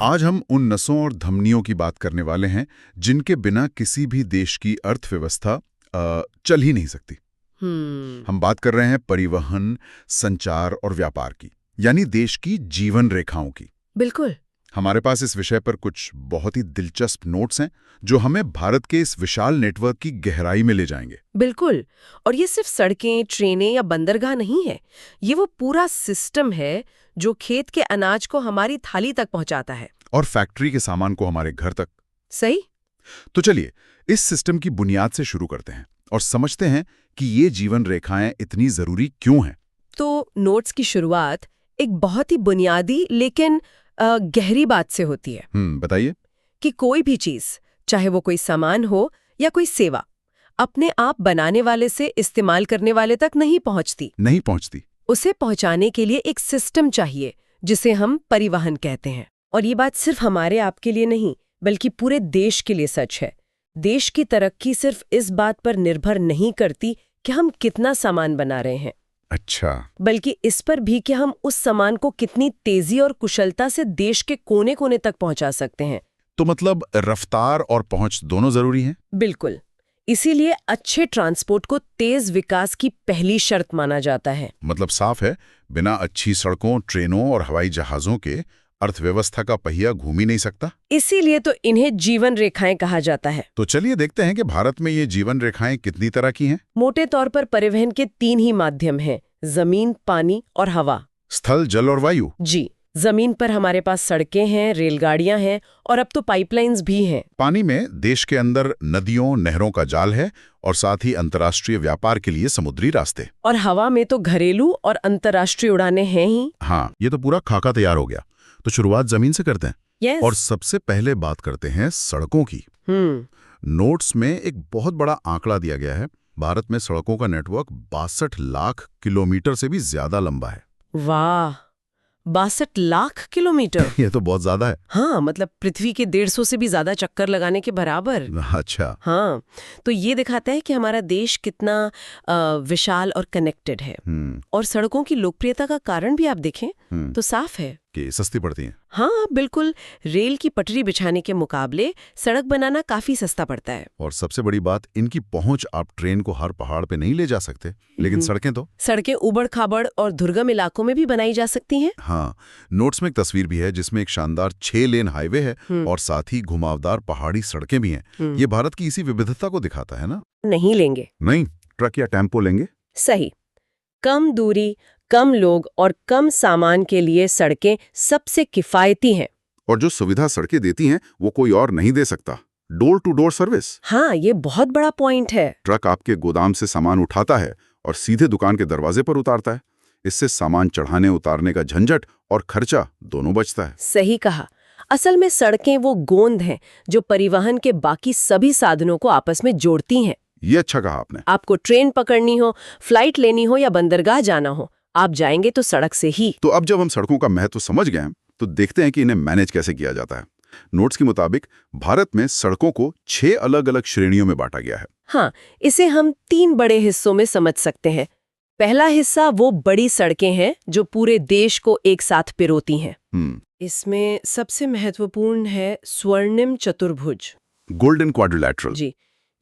आज हम उन नसों और धमनियों की बात करने वाले हैं जिनके बिना किसी भी देश की अर्थव्यवस्था चल ही नहीं सकती। हम बात कर रहे हैं परिवहन, संचार और व्यापार की, यानी देश की जीवन रेखाओं की। बिल्कुल। हमारे पास इस विषय पर कुछ बहुत ही दिलचस्प नोट्स हैं जो हमें भारत के इस विशाल नेटवर्क की गहराई में ले जाएंगे। बिल्कुल। और ये सिर्फ सड़कें, ट्रेनें या बंदरगाह नहीं है, ये वो पूरा सिस्टम है जो खेत के अनाज को हमारी थाली तक पहुंचाता है। और फैक्ट्री के सामान को हमारे घर तक। सही। तो चलिए इस सिस्टम की बुनियाद से शुरू करते हैं और समझते हैं कि ये जीवन रेखाएं इतनी जरूरी क्यों हैं। तो नोट्स की शुरुआत एक बहुत ही बुनियादी लेकिन गहरी बात से होती है। बताइए। कि कोई भी चीज, चाहे वो कोई सामान हो या कोई सेवा, अपने आप बनाने वाले से इस्तेमाल करने वाले तक नहीं पहुंचती। उसे पहुंचाने के लिए एक सिस्टम चाहिए जिसे हम परिवहन कहते हैं। और ये बात सिर्फ हमारे आपके लिए नहीं, बल्कि पूरे देश के लिए सच है। देश की तरक्की सिर्फ इस बात पर निर्भर नहीं करती कि हम कितना सामान बना रहे हैं, अच्छा, बल्कि इस पर भी कि हम उस सामान को कितनी तेजी और कुशलता से देश के कोने कोने तक पहुंचा सकते हैं। तो मतलब रफ्तार और पहुंच दोनों जरूरी हैं? बिल्कुल। इसीलिए अच्छे ट्रांसपोर्ट को तेज विकास की पहली शर्त माना जाता है। मतलब साफ है, बिना अच्छी सड़कों, ट्रेनों और हवाई जहाजों के अर्थव्यवस्था का पहिया घूम ही नहीं सकता। इसीलिए तो इन्हें जीवन रेखाएं कहा जाता है। तो चलिए देखते हैं कि भारत में ये जीवन रेखाएं कितनी तरह की हैं। मोटे तौर पर परिवहन के 3 ही माध्यम हैं: जमीन, पानी और हवा। स्थल, जल और वायु। जी। जमीन पर हमारे पास सड़कें हैं, रेलगाड़ियां हैं और अब तो पाइपलाइंस भी हैं। पानी में देश के अंदर नदियों, नहरों का जाल है और साथ ही अंतर्राष्ट्रीय व्यापार के लिए समुद्री रास्ते। और हवा में तो घरेलू और अंतर्राष्ट्रीय उड़ानें हैं ही। हाँ, ये तो पूरा खाका तैयार हो गया। तो शुरुआत जमीन से करते हैं। Yes. और सबसे पहले बात करते हैं सड़कों की। नोट्स में एक बहुत बड़ा आंकड़ा दिया गया है। भारत में सड़कों का नेटवर्क 62 लाख किलोमीटर से भी ज्यादा लंबा है। वाह, 62 लाख किलोमीटर। ये तो बहुत ज्यादा है। हाँ, मतलब पृथ्वी के 150 से भी ज्यादा चक्कर लगाने के बराबर। अच्छा। हाँ, तो ये दिखाता है कि हमारा देश कितना विशाल और कनेक्टेड है। और सड़कों की लोकप्रियता का कारण भी आप देखें तो साफ है कि सस्ती पड़ती हैं। हाँ, बिल्कुल। रेल की पटरी बिछाने के मुकाबले सड़क बनाना काफी सस्ता पड़ता है। और सबसे बड़ी बात, इनकी पहुंच, आप ट्रेन को हर पहाड़ पे नहीं ले जा सकते, लेकिन सड़कें उबड़ खाबड़ और दुर्गम इलाकों में भी बनाई जा सकती हैं। हाँ, नोट्स में एक तस्वीर भी है जिसमें एक शानदार 6 लेन हाईवे है और साथ ही घुमावदार पहाड़ी सड़कें भी हैं। ये भारत की इसी विविधता को दिखाता है ना? नहीं लेंगे। नहीं, ट्रक या टेम्पो लेंगे। सही। कम दूरी, कम लोग और कम सामान के लिए सड़कें सबसे किफायती हैं। और जो सुविधा सड़कें देती हैं वो कोई और नहीं दे सकता। Door to door service. हाँ, ये बहुत बड़ा पॉइंट है। ट्रक आपके गोदाम से सामान उठाता है और सीधे दुकान के दरवाजे पर उतारता है। इससे सामान चढ़ाने उतारने का झंझट और खर्चा दोनों बचता है। सही कहा। असल में सड़कें वो गोंद हैं जो परिवहन के बाकी सभी साधनों को आपस में जोड़ती हैं। ये अच्छा कहा आपने। आपको ट्रेन पकड़नी हो, फ्लाइट लेनी हो या बंदरगाह जाना हो, आप जाएंगे तो सड़क से ही। तो अब जब हम सड़कों का महत्व समझ गए हैं तो देखते हैं कि इन्हें मैनेज कैसे किया जाता है। नोट्स के मुताबिक भारत में सड़कों को 6 अलग-अलग श्रेणियों में बांटा गया है। हाँ, इसे हम 3 बड़े हिस्सों में समझ सकते हैं। पहला हिस्सा वो बड़ी सड़कें हैं जो पूरे देश को एक साथ पिरोती हैं। इसमें सबसे महत्वपूर्ण है स्वर्णिम चतुर्भुज, गोल्डन क्वाड्रिलैटरल। जी,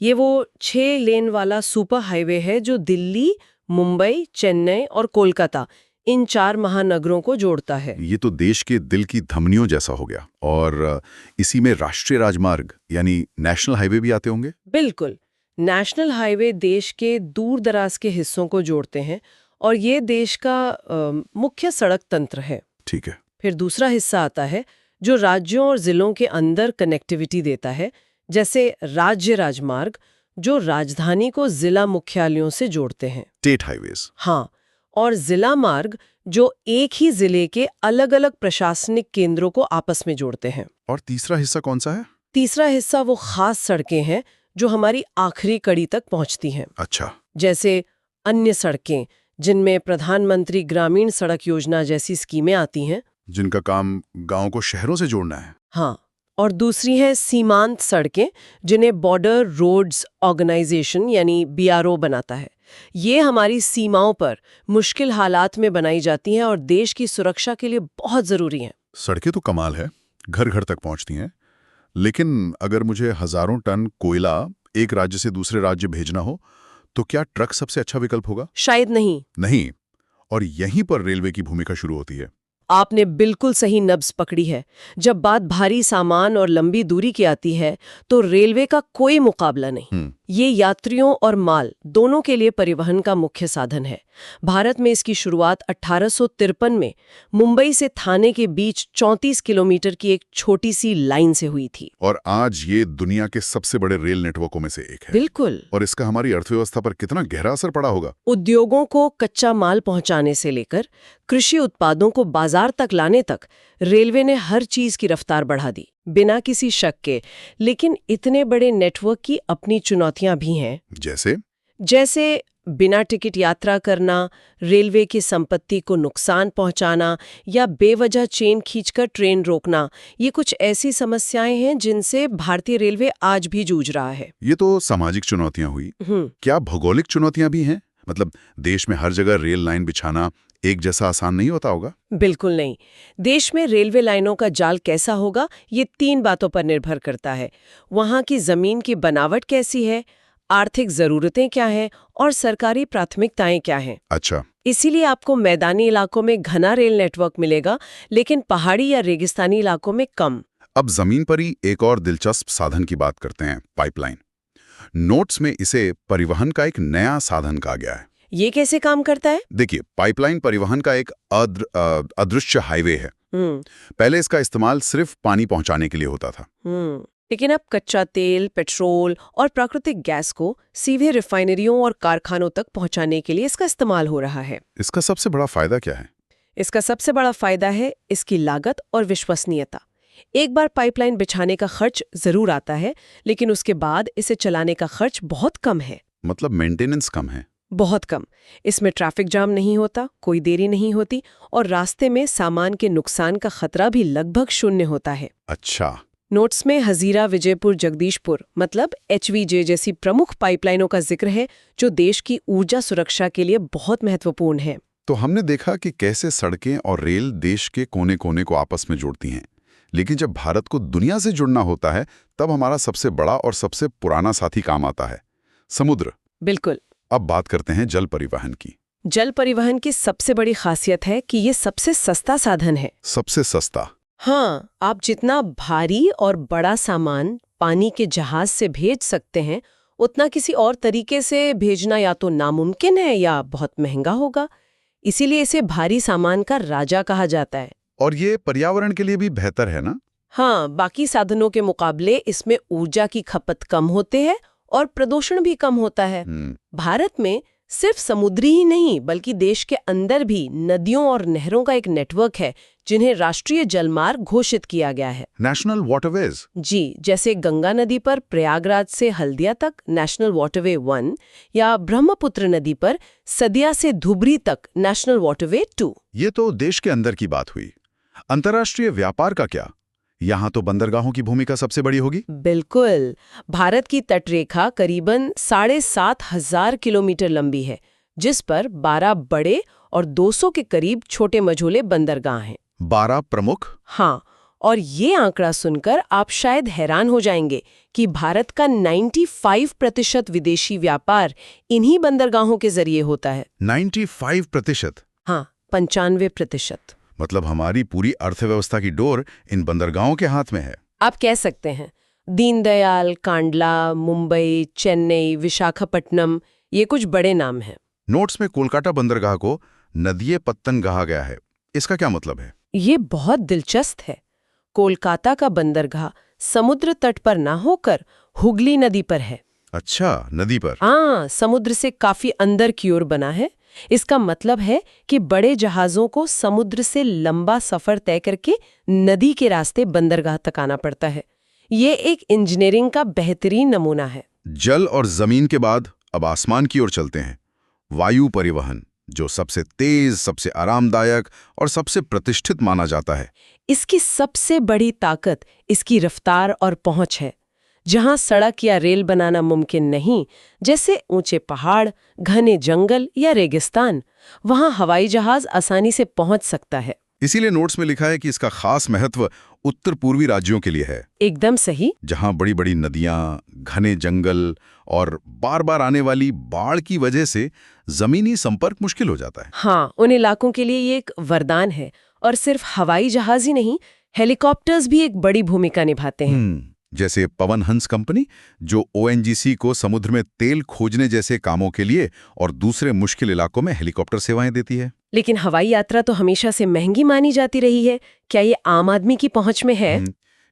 ये वो 6 लेन वाला सुपर हाईवे है जो दिल्ली, मुंबई, चेन्नई और कोलकाता, इन 4 महानगरों को जोड़ता है। ये तो देश के दिल की धमनियों जैसा हो गया। और इसी में राष्ट्रीय राजमार्ग यानी नेशनल हाईवे भी आते होंगे। बिल्कुल। नेशनल हाईवे देश के दूर दराज के हिस्सों को जोड़ते हैं और ये देश का मुख्य सड़क तंत्र है। ठीक है। फिर दूसरा हिस्सा आता है जो राज्यों और जिलों के अंदर कनेक्टिविटी देता है, जैसे राज्य राजमार्ग जो राजधानी को जिला मुख्यालयों से जोड़ते हैं। State highways. हाँ, और जिला मार्ग जो एक ही जिले के अलग अलग प्रशासनिक केंद्रों को आपस में जोड़ते हैं। और तीसरा हिस्सा कौन सा है? तीसरा हिस्सा वो खास सड़कें हैं जो हमारी आखिरी कड़ी तक पहुंचती हैं। अच्छा। जैसे अन्य सड़कें जिनमें प्रधानमंत्री ग्रामीण सड़क योजना जैसी स्कीमें आती हैं, जिनका काम गांव को शहरों से जोड़ना है। हाँ, और दूसरी है सीमांत सड़कें जिन्हें बॉर्डर रोड्स ऑर्गेनाइजेशन यानी BRO बनाता है। ये हमारी सीमाओं पर मुश्किल हालात में बनाई जाती हैं और देश की सुरक्षा के लिए बहुत जरूरी हैं। सड़कें तो कमाल है, घर घर तक पहुंचती हैं। लेकिन अगर मुझे हजारों टन कोयला एक राज्य से दूसरे राज्य भेजना हो, तो क्या ट्रक सबसे अच्छा विकल्प होगा? शायद नहीं। नहीं। और यहीं पर रेलवे की भूमिका शुरू होती है। आपने बिल्कुल सही नब्ज पकड़ी है। जब बात भारी सामान और लंबी दूरी की आती है तो रेलवे का कोई मुकाबला नहीं। ये यात्रियों और माल दोनों के लिए परिवहन का मुख्य साधन है। भारत में इसकी शुरुआत 1853 में मुंबई से थाने के बीच 34 किलोमीटर की एक छोटी सी लाइन से हुई थी। और आज ये दुनिया के सबसे बड़े रेल नेटवर्कों में से एक है। बिल्कुल। और इसका हमारी अर्थव्यवस्था पर कितना गहरा असर पड़ा होगा। उद्योगों को कच्चा माल पहुंचाने से लेकर कृषि उत्पादों को बाजार तक लाने तक रेलवे ने हर चीज की रफ्तार बढ़ा दी, बिना किसी शक के। लेकिन इतने बड़े नेटवर्क की अपनी चुनौतियां भी हैं। जैसे बिना टिकट यात्रा करना, रेलवे की संपत्ति को नुकसान पहुंचाना या बेवजह चेन खींचकर ट्रेन रोकना, ये कुछ ऐसी समस्याएं हैं जिनसे भारतीय रेलवे आज भी जूझ रहा है। ये तो सामाजिक चुनौतियां हुई। क्या भौगोलिक चुनौतियां भी हैं? मतलब देश में हर जगह रेल लाइन बिछाना एक जैसा आसान नहीं होता होगा? बिल्कुल नहीं। देश में रेलवे लाइनों का जाल कैसा होगा, ये 3 बातों पर निर्भर करता है। वहाँ की जमीन की बनावट कैसी है, आर्थिक जरूरतें क्या हैं और सरकारी प्राथमिकताएं क्या हैं। अच्छा। इसीलिए आपको मैदानी इलाकों में घना रेल नेटवर्क मिलेगा, लेकिन पहाड़ी या रेगिस्तानी इलाकों में कम। अब जमीन पर ही एक और दिलचस्प साधन की बात करते हैं, पाइपलाइन। नोट्स में इसे परिवहन का एक नया साधन कहा गया है। ये कैसे काम करता है? देखिए, पाइपलाइन परिवहन का एक अदृश्य हाईवे है। पहले इसका इस्तेमाल सिर्फ पानी पहुंचाने के लिए होता था। लेकिन अब कच्चा तेल, पेट्रोल और प्राकृतिक गैस को सीधे रिफाइनरियों और कारखानों तक पहुंचाने के लिए इसका इस्तेमाल हो रहा है। इसका सबसे बड़ा फायदा क्या है? इसका सबसे बड़ा फायदा है इसकी लागत और विश्वसनीयता। एक बार पाइपलाइन बिछाने का खर्च जरूर आता है, लेकिन उसके बाद इसे चलाने का खर्च बहुत कम है। मतलब मेंटेनेंस कम है? बहुत कम। इसमें ट्रैफिक जाम नहीं होता, कोई देरी नहीं होती और रास्ते में सामान के नुकसान का खतरा भी लगभग शून्य होता है। अच्छा। नोट्स में हजीरा, विजयपुर, जगदीशपुर मतलब HVJ जैसी प्रमुख पाइपलाइनों का जिक्र है, जो देश की ऊर्जा सुरक्षा के लिए बहुत महत्वपूर्ण है। तो हमने देखा कि कैसे सड़कें और रेल देश के कोने कोने को आपस में जोड़ती हैं। लेकिन जब भारत को दुनिया से जुड़ना होता है, तब हमारा सबसे बड़ा और सबसे पुराना साथी काम आता है, समुद्र। बिल्कुल। अब बात करते हैं जल परिवहन की। जल परिवहन की सबसे बड़ी खासियत है कि ये सबसे सस्ता साधन है। सबसे सस्ता? हाँ, आप जितना भारी और बड़ा सामान पानी के जहाज से भेज सकते हैं, उतना किसी और तरीके से भेजना या तो नामुमकिन है या बहुत महंगा होगा। इसीलिए इसे भारी सामान का राजा कहा जाता है। और ये पर्यावरण के लिए भी बेहतर है ना? हाँ, बाकी साधनों के मुकाबले इसमें ऊर्जा की खपत कम होते हैं और प्रदूषण भी कम होता है। भारत में सिर्फ समुद्री ही नहीं, बल्कि देश के अंदर भी नदियों और नहरों का एक नेटवर्क है, जिन्हें राष्ट्रीय जलमार्ग घोषित किया गया है। National waterways? जी, जैसे गंगा नदी पर प्रयागराज से हल्दिया तक नेशनल वाटरवे 1 या ब्रह्मपुत्र नदी पर सदिया से धुबरी तक नेशनल वाटरवे 2। ये तो देश के अंदर की बात हुई। अंतर्राष्ट्रीय व्यापार का क्या? यहाँ तो बंदरगाहों की भूमिका सबसे बड़ी होगी। बिल्कुल। भारत की तटरेखा करीबन 7,500 किलोमीटर लंबी है, जिस पर 12 बड़े और 200 के करीब छोटे मझोले बंदरगाह हैं। 12 प्रमुख? हाँ, और ये आंकड़ा सुनकर आप शायद हैरान हो जाएंगे कि भारत का 95% विदेशी व्यापार इन्हीं बंदरगाहों के जरिए होता है। 95%? हाँ, 95%। मतलब हमारी पूरी अर्थव्यवस्था की डोर इन बंदरगाहों के हाथ में है। आप कह सकते हैं। दीनदयाल, कांडला, मुंबई, चेन्नई, विशाखापट्टनम, ये कुछ बड़े नाम हैं। नोट्स में कोलकाता बंदरगाह को नदिये-पत्तन कहा गया है। इसका क्या मतलब है? ये बहुत दिलचस्प है। कोलकाता का बंदरगाह समुद्र तट पर ना होकर हुगली नदी पर है। अच्छा, नदी पर? हाँ, समुद्र से काफी अंदर की ओर बना है। इसका मतलब है कि बड़े जहाजों को समुद्र से लंबा सफर तय करके नदी के रास्ते बंदरगाह तक आना पड़ता है। ये एक इंजीनियरिंग का बेहतरीन नमूना है। जल और जमीन के बाद अब आसमान की ओर चलते हैं। वायु परिवहन, जो सबसे तेज, सबसे आरामदायक और सबसे प्रतिष्ठित माना जाता है। इसकी सबसे बड़ी ताकत इसकी रफ्तार और पहुंच है। जहां सड़क या रेल बनाना मुमकिन नहीं, जैसे ऊंचे पहाड़, घने जंगल या रेगिस्तान, वहां हवाई जहाज आसानी से पहुंच सकता है। इसीलिए नोट्स में लिखा है कि इसका खास महत्व उत्तर पूर्वी राज्यों के लिए है, एकदम सही। जहां बड़ी बड़ी नदियां, घने जंगल और बार बार आने वाली बाढ़ की वजह से जमीनी संपर्क मुश्किल हो जाता है। हाँ, उन इलाकों के लिए ये एक वरदान है। और सिर्फ हवाई जहाज ही नहीं, हेलीकॉप्टर्स भी एक बड़ी भूमिका निभाते हैं। जैसे पवन हंस कंपनी, जो ओएनजीसी को समुद्र में तेल खोजने जैसे कामों के लिए और दूसरे मुश्किल इलाकों में हेलीकॉप्टर सेवाएं देती है। लेकिन हवाई यात्रा तो हमेशा से महंगी मानी जाती रही है। क्या ये आम आदमी की पहुंच में है?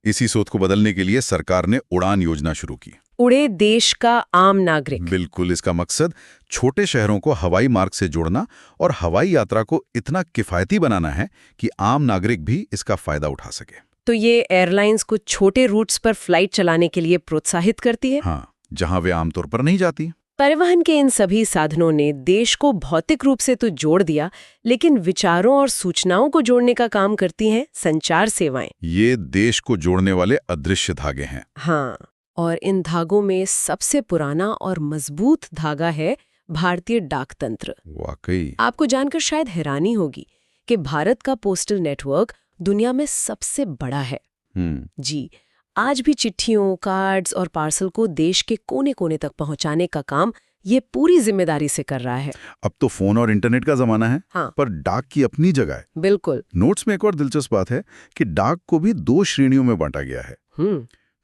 इसी सोच को बदलने के लिए सरकार ने उड़ान योजना शुरू की। उड़े देश का आम नागरिक। बिल्कुल, इसका मकसद छोटे शहरों को हवाई मार्ग से जोड़ना और हवाई यात्रा को इतना किफायती बनाना है कि आम नागरिक भी इसका फायदा उठा सके। तो ये एयरलाइंस को छोटे रूट्स पर फ्लाइट चलाने के लिए प्रोत्साहित करती है। हाँ, जहां वे आमतौर पर नहीं जाती। परिवहन के इन सभी साधनों ने देश को भौतिक रूप से तो जोड़ दिया, लेकिन विचारों और सूचनाओं को जोड़ने का काम करती हैं संचार सेवाएं। ये देश को जोड़ने वाले अदृश्य धागे हैं। हाँ, और इन धागों में सबसे पुराना और मजबूत धागा है भारतीय डाक तंत्र। वाकई आपको जानकर शायद हैरानी होगी कि भारत का पोस्टल नेटवर्क दुनिया में सबसे बड़ा है। जी, आज भी चिट्ठियों, कार्ड्स और पार्सल को देश के कोने कोने तक पहुंचाने का काम ये पूरी जिम्मेदारी से कर रहा है। अब तो फोन और इंटरनेट का जमाना है। हाँ, पर डाक की अपनी जगह है। बिल्कुल। नोट्स में एक और दिलचस्प बात है कि डाक को भी 2 श्रेणियों में बांटा गया है।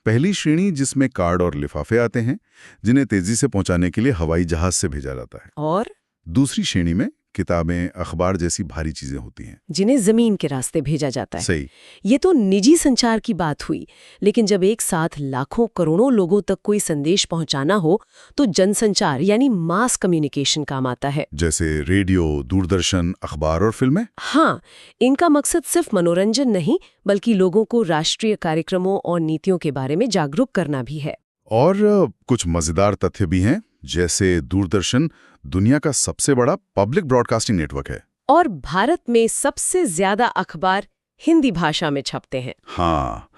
पहली श्रेणी जिसमें कार्ड और लिफाफे आते हैं, जिन्हें तेजी से पहुंचाने के लिए हवाई जहाज से भेजा जाता है। और दूसरी श्रेणी में किताबें, अखबार जैसी भारी चीजें होती हैं, जिन्हें जमीन के रास्ते भेजा जाता है। सही। ये तो निजी संचार की बात हुई, लेकिन जब एक साथ लाखों करोड़ों लोगों तक कोई संदेश पहुंचाना हो तो जनसंचार यानी मास कम्युनिकेशन काम आता है। जैसे रेडियो, दूरदर्शन, अखबार और फिल्में। हाँ, इनका मकसद सिर्फ मनोरंजन नहीं, बल्कि लोगों को राष्ट्रीय कार्यक्रमों और नीतियों के बारे में जागरूक करना भी है। और कुछ मजेदार तथ्य भी हैं, जैसे दूरदर्शन दुनिया का सबसे बड़ा पब्लिक ब्रॉडकास्टिंग नेटवर्क है और भारत में सबसे ज्यादा अखबार हिंदी भाषा में छपते हैं। हाँ,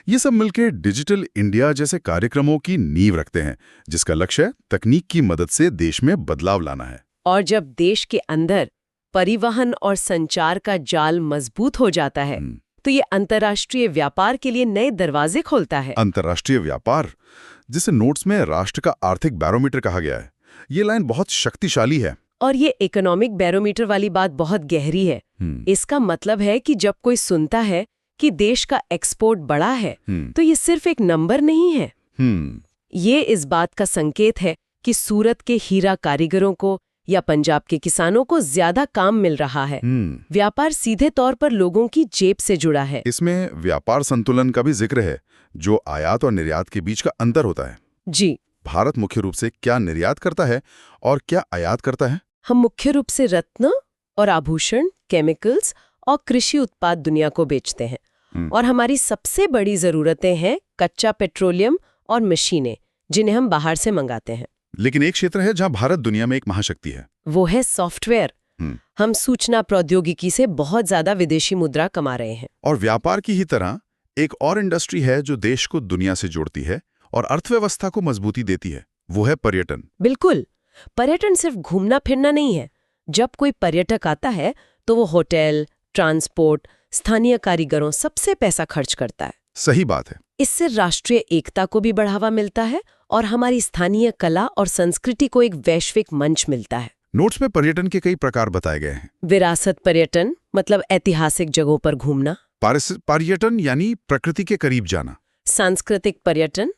ये सब मिलकर डिजिटल इंडिया जैसे कार्यक्रमों की नींव रखते हैं, जिसका लक्ष्य तकनीक की मदद से देश में बदलाव लाना है। और जब देश के अंदर परिवहन और संचार का जाल मजबूत हो जाता है तो ये अंतर्राष्ट्रीय व्यापार के लिए नए दरवाजे खोलता है। अंतर्राष्ट्रीय व्यापार, जिसे नोट्स में राष्ट्र का आर्थिक बैरोमीटर कहा गया है, ये लाइन बहुत शक्तिशाली है। और ये इकोनॉमिक बैरोमीटर वाली बात बहुत गहरी है। इसका मतलब है कि जब कोई सुनता है कि देश का एक्सपोर्ट बढ़ा है, तो ये सिर्फ एक नंबर नहीं है। ये इस बात का संकेत है कि सूरत के हीरा कारीगरों को या पंजाब के किसानों को ज्यादा काम मिल रहा है। व्यापार सीधे तौर पर लोगों की जेब से जुड़ा है। इसमें व्यापार संतुलन का भी जिक्र है, जो आयात और निर्यात के बीच का अंतर होता है। जी, भारत मुख्य रूप से क्या निर्यात करता है और क्या आयात करता है? हम मुख्य रूप से रत्न और आभूषण, केमिकल्स और कृषि उत्पाद दुनिया को बेचते हैं। और हमारी सबसे बड़ी जरूरतें हैं कच्चा पेट्रोलियम और मशीनें, जिन्हें हम बाहर से मंगाते हैं। लेकिन एक क्षेत्र है जहां भारत दुनिया में एक महाशक्ति है। वो है सॉफ्टवेयर। हम सूचना प्रौद्योगिकी से बहुत ज्यादा विदेशी मुद्रा कमा रहे हैं। और व्यापार की ही तरह एक और इंडस्ट्री है जो देश को दुनिया से जोड़ती है और अर्थव्यवस्था को मजबूती देती है, वो है पर्यटन। बिल्कुल, पर्यटन सिर्फ घूमना फिरना नहीं है। जब कोई पर्यटक आता है तो वो होटल, ट्रांसपोर्ट, स्थानीय कारीगरों सबसे पैसा खर्च करता है। सही बात है। इससे राष्ट्रीय एकता को भी बढ़ावा मिलता है और हमारी स्थानीय कला और संस्कृति को एक वैश्विक मंच मिलता है। नोट्स में पर्यटन के कई प्रकार बताए गए हैं। विरासत पर्यटन मतलब ऐतिहासिक जगहों पर घूमना। पर्यटन यानी प्रकृति के करीब जाना। सांस्कृतिक पर्यटन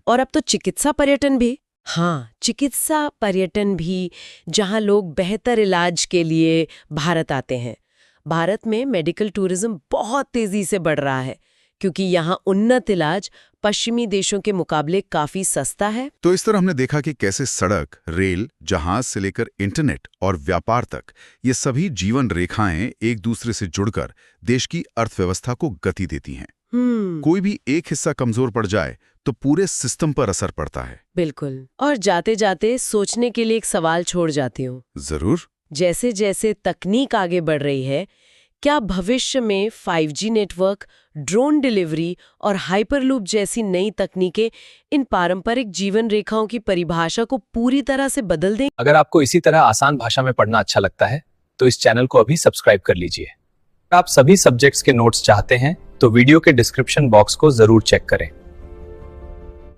और अब तो चिकित्सा पर्यटन भी। हाँ, चिकित्सा पर्यटन भी, जहां लोग बेहतर इलाज के लिए भारत आते हैं। भारत में मेडिकल टूरिज्म बहुत तेजी से बढ़ रहा है क्योंकि यहाँ उन्नत इलाज पश्चिमी देशों के मुकाबले काफी सस्ता है। तो इस तरह हमने देखा कि कैसे सड़क, रेल, जहाज से लेकर इंटरनेट और व्यापार तक ये सभी जीवन रेखाएं एक दूसरे से जुड़कर देश की अर्थव्यवस्था को गति देती हैं। कोई भी एक हिस्सा कमजोर पड़ जाए तो पूरे सिस्टम पर असर पड़ता है। बिल्कुल। और जाते जाते सोचने के लिए एक सवाल छोड़ जाती हूँ। जरूर। जैसे जैसे तकनीक आगे बढ़ रही है, क्या भविष्य में 5G नेटवर्क, ड्रोन डिलीवरी और हाइपरलूप जैसी नई तकनीकें इन पारंपरिक जीवन रेखाओं की परिभाषा को पूरी तरह से बदल देंगी? अगर आपको इसी तरह आसान भाषा में पढ़ना अच्छा लगता है तो इस चैनल को अभी सब्सक्राइब कर लीजिए। आप सभी सब्जेक्ट्स के नोट्स चाहते हैं तो वीडियो के डिस्क्रिप्शन बॉक्स को जरूर चेक करें।